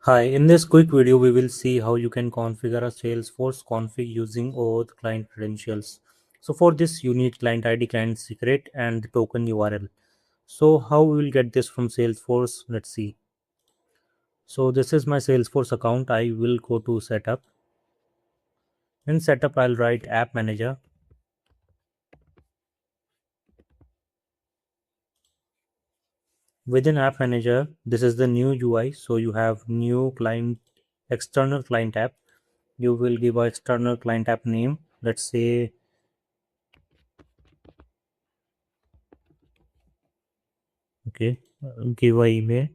Hi, in this quick video, we will see how you can configure a Salesforce config using OAuth client credentials. So for this, you need client ID, client secret, and the token URL. So how we will get this from Salesforce? Let's see. So this is my Salesforce account. I will go to setup. In setup, I'll write app manager. Within app manager, this is the new UI. So you have new client, external client app. You will give a external client app name. Let's say okay, give a email.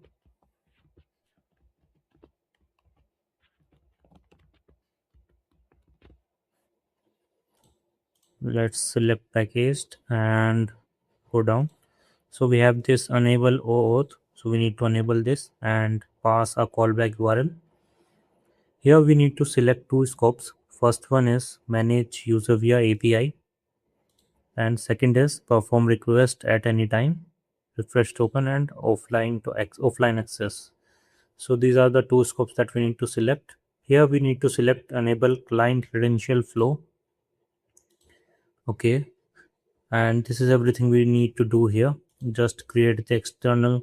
Let's select packaged and go down. So we have this enable OAuth. So we need to enable this and pass a callback URL. Here we need to select two scopes. First one is manage user via API, and second is perform request at any time, refresh token, and offline access. So these are the two scopes that we need to select. Here we need to select enable client credential flow. Okay, and this is everything we need to do here. Just create the external,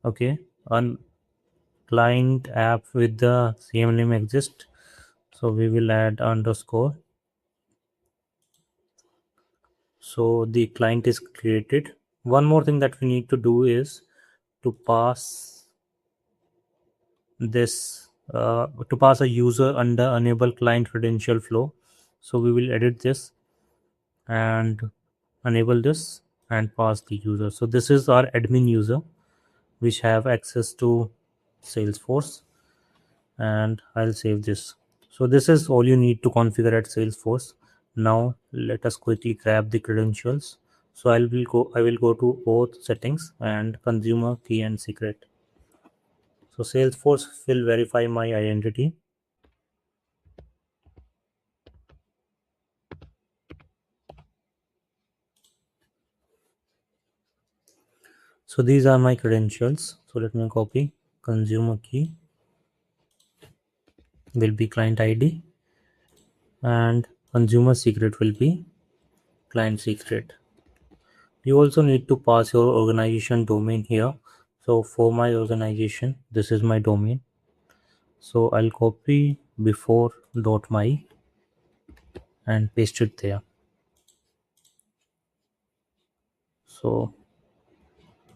okay, on client app with the same name exist, so we will add underscore. So the client is created. One more thing that we need to do is to pass this to pass a user under enable client credential flow. So we will edit this and enable this and pass the user. So this is our admin user which have access to Salesforce, and I'll save this. So this is all you need to configure at Salesforce. Now let us quickly grab the credentials. So I will go to both settings and consumer key and secret. So Salesforce will verify my identity. So these are my credentials. So let me copy. Consumer key will be client ID and consumer secret will be client secret. You also need to pass your organization domain here. So for my organization, this is my domain. So I'll copy before.my and paste it there. So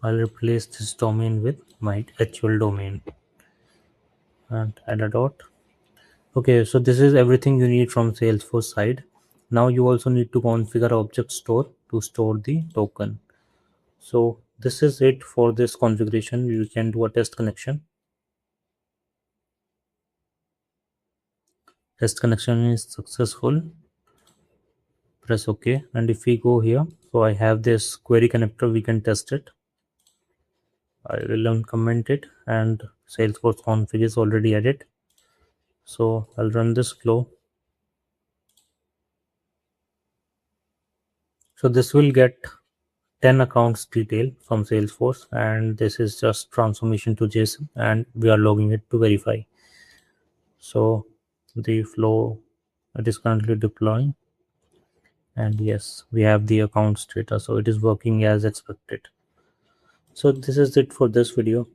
I'll replace this domain with my actual domain and add a dot. Okay, so this is everything you need from Salesforce side. Now you also need to configure object store to store the token. So this is it for this configuration. You can do a test connection. Test connection is successful. Press OK. And if we go here, so I have this query connector, we can test it. I will uncomment it and Salesforce config is already added. So I'll run this flow. So this will get 10 accounts detail from Salesforce, and this is just transformation to JSON, and we are logging it to verify. So the flow, it is currently deploying, and yes, we have the accounts data, so it is working as expected. So this is it for this video.